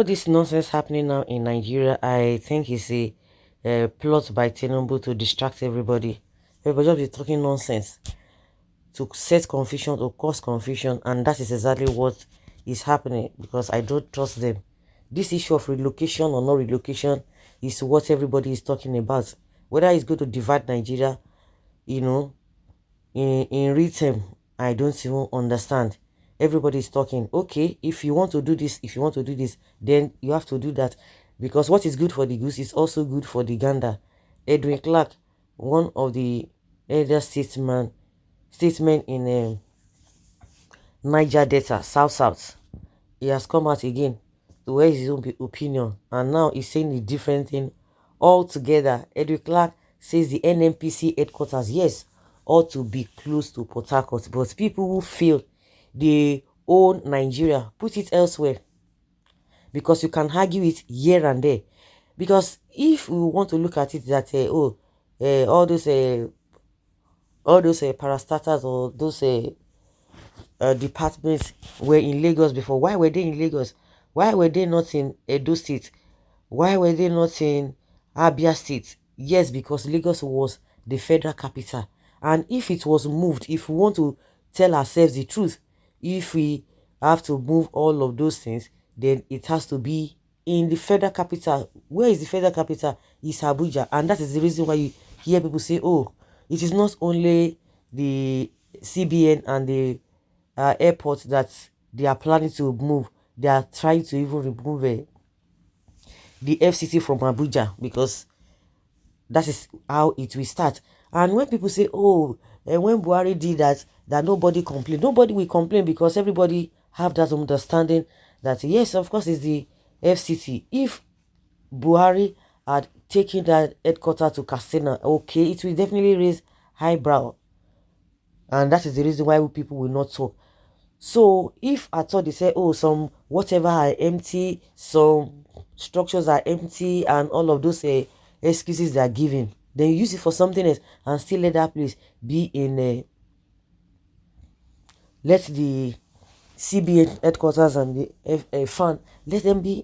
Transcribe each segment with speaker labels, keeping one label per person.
Speaker 1: all this nonsense happening now in Nigeria, I think is a plot by Tinubu to distract everybody. Everybody just be talking nonsense to set confusion, to cause confusion, and that is exactly what is happening because I don't trust them. This issue of relocation or not relocation is what everybody is talking about. Whether it's going to divide Nigeria, you know, in return, I don't even understand. Everybody is talking, okay, if you want to do this, if you want to do this, then you have to do that, because what is good for the goose is also good for the gander. Edwin Clark, one of the elder statesmen in Niger Delta, South, he has come out again to wear his own opinion, and now he's saying a different thing altogether. Edwin Clark says the Nnpc headquarters, yes, ought to be close to Portharcourt, but people who feel they own Nigeria put it elsewhere, because you can argue it here and there. Because if we want to look at it that all those parastatals or those departments were in Lagos before, why were they in Lagos? Why were they not in Edo State? Why were they not in Abia State? Yes, because Lagos was the federal capital. And if it was moved, if we want to tell ourselves the truth, if we have to move all of those things, then it has to be in the federal capital. Where is the federal capital? It's Abuja. And that is the reason why you hear people say, oh, it is not only the CBN and the airport that they are planning to move. They are trying to even remove the FCC from Abuja, because that is how it will start. And when people say, oh, and when Buhari did that nobody complained, nobody will complain, because everybody have that understanding that yes, of course, it's the FCC. If Buhari had taken that headquarters to Katsina, okay, it will definitely raise highbrow, and that is the reason why people will not talk. So if at all they say, oh, some whatever are empty, some structures are empty, and all of those excuses they are giving, then you use it for something else and still let that place be in let the CBN headquarters and the fan, let them be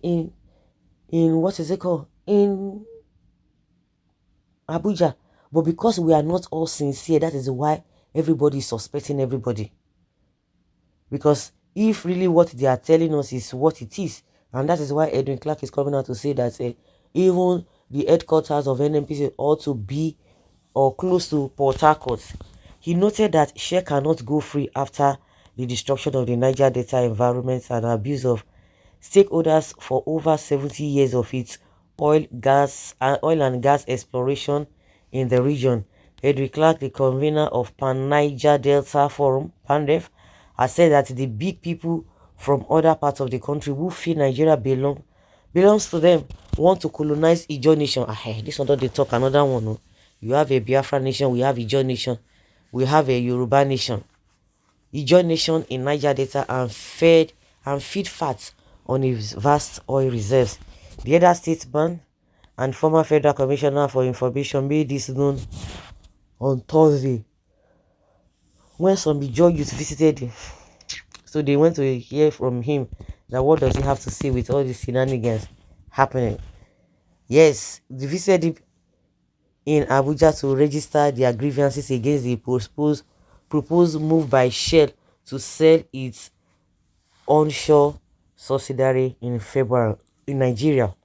Speaker 1: in what is it called, in Abuja. But because we are not all sincere, that is why everybody is suspecting everybody. Because if really what they are telling us is what it is, and that is why Edwin Clark is coming out to say that even the headquarters of Nnpc ought to be or close to Portharcourt. He noted that share cannot go free after the destruction of the Niger Delta environment and abuse of stakeholders for over 70 years of its oil and gas exploration in the region. Edwin Clark, the convener of Pan-Niger Delta Forum, PANDEF, has said that the big people from other parts of the country who feel Nigeria belongs to them want to colonize Ijaw nation. This one don't they talk another one. No? You have a Biafra nation, we have Ijaw nation, we have a Yoruba nation. Ijaw nation in Niger Delta and feed fat on its vast oil reserves. The other statesman and former Federal Commissioner for Information made this known on Thursday when some Ijaw youth visited him. So they went to hear from him that what does he have to say with all these shenanigans happening. Yes, they visited him in Abuja to register their grievances against the proposed move by Shell to sell its onshore subsidiary in February in Nigeria.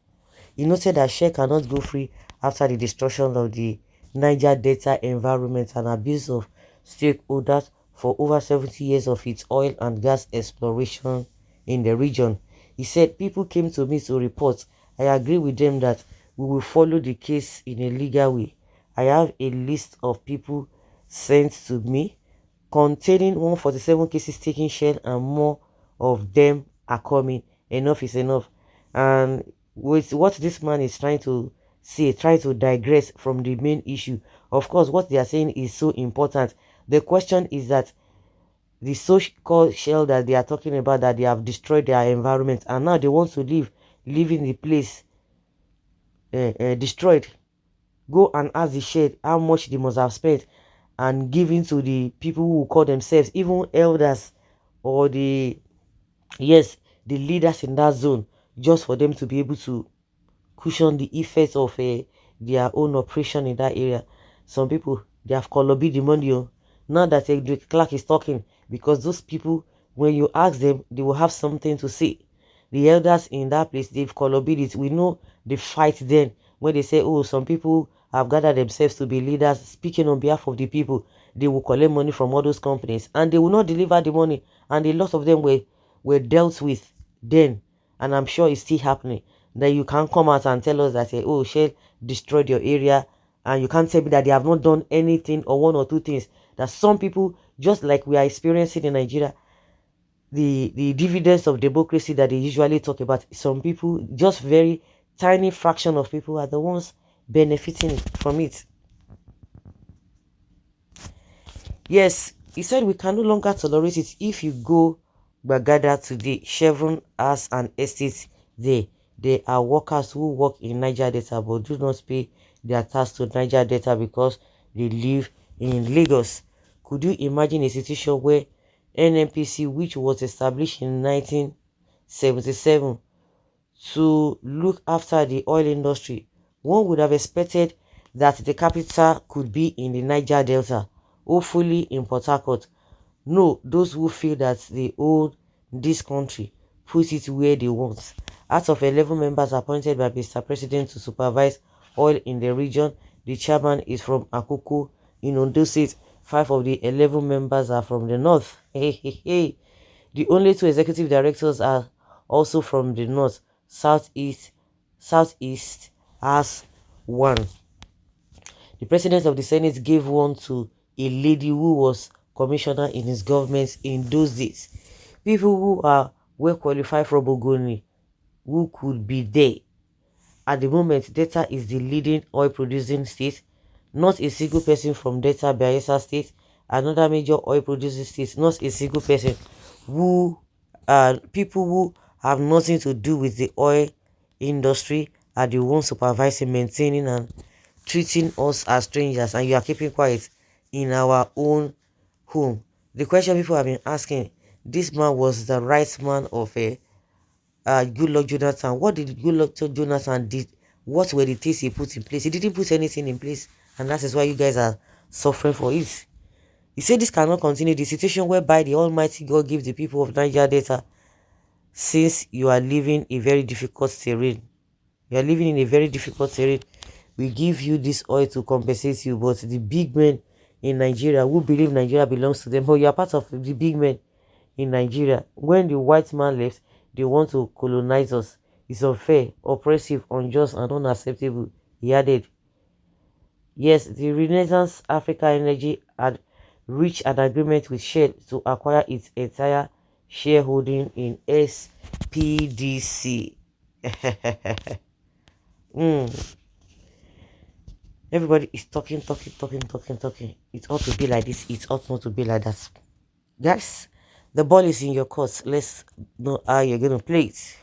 Speaker 1: He noted that Shell cannot go free after the destruction of the Niger Delta environment and abuse of stakeholders for over 70 years of its oil and gas exploration in the region. He said, people came to me to report. I agree with them that we will follow the case in a legal way. I have a list of people sent to me containing 147 cases taking Shell, and more of them are coming. Enough is enough. And with what this man is trying to say, try to digress from the main issue. Of course, what they are saying is so important. The question is that the so-called Shell that they are talking about, that they have destroyed their environment, and now they want to leaving the place destroyed. Go and ask the Shell how much they must have spent and given to the people who call themselves even elders or the leaders in that zone just for them to be able to cushion the effects of their own operation in that area. Some people, they have colobi the money. Oh. Now that Edwin Clark is talking, because those people, when you ask them, they will have something to say. The elders in that place, they've colobi it. We know the fight then when they say, oh, some people have gathered themselves to be leaders, speaking on behalf of the people. They will collect money from all those companies and they will not deliver the money. And a lot of them were dealt with then. And I'm sure it's still happening. That you can't come out and tell us that, oh, Shell destroyed your area, and you can't tell me that they have not done anything or one or two things. That some people, just like we are experiencing in Nigeria, the dividends of democracy that they usually talk about, some people, just very tiny fraction of people are the ones benefiting from it. Yes, he said we can no longer tolerate it. If you go Bagada today, Chevron has an estate there. There are workers who work in Niger Delta but do not pay their tax to Niger Delta because they live in Lagos. Could you imagine a situation where Nnpc, which was established in 1977 to look after the oil industry, one would have expected that the capital could be in the Niger Delta, hopefully in Portharcourt. No, those who feel that they own this country put it where they want. Out of 11 members appointed by Mr. President to supervise oil in the region, the chairman is from Akoko in Ondo State. 5 of the 11 members are from the north. Hey, hey, hey. The only 2 executive directors are also from the north. Southeast has 1. The president of the Senate gave one to a lady who was commissioner in his government in those days. People who are well qualified from Ogoni, who could be there. At the moment, Delta is the leading oil producing state. Not a single person from Delta Bayelsa State, another major oil producing state, not a single person. Who people who have nothing to do with the oil industry are the ones supervising, maintaining, and treating us as strangers, and you are keeping quiet in our own home. The question people have been asking, this man was the right man of a Goodluck Jonathan. What did Goodluck Jonathan did? What were the things he put in place? He didn't put anything in place, and that is why you guys are suffering for it. He said this cannot continue. The situation whereby the Almighty God gives the people of Niger Delta, since you are living a very difficult terrain. You are living in a very difficult terrain. We give you this oil to compensate you, but the big men in Nigeria who believe Nigeria belongs to them, but you are part of the big men in Nigeria. When the white man left, they want to colonize us. It's unfair, oppressive, unjust, and unacceptable. He added, yes, the Renaissance Africa Energy had reached an agreement with Shell to acquire its entire shareholding in SPDC. Everybody is talking. It ought to be like this. It ought not to be like that. Guys, the ball is in your court. Let's know how you're going to play it.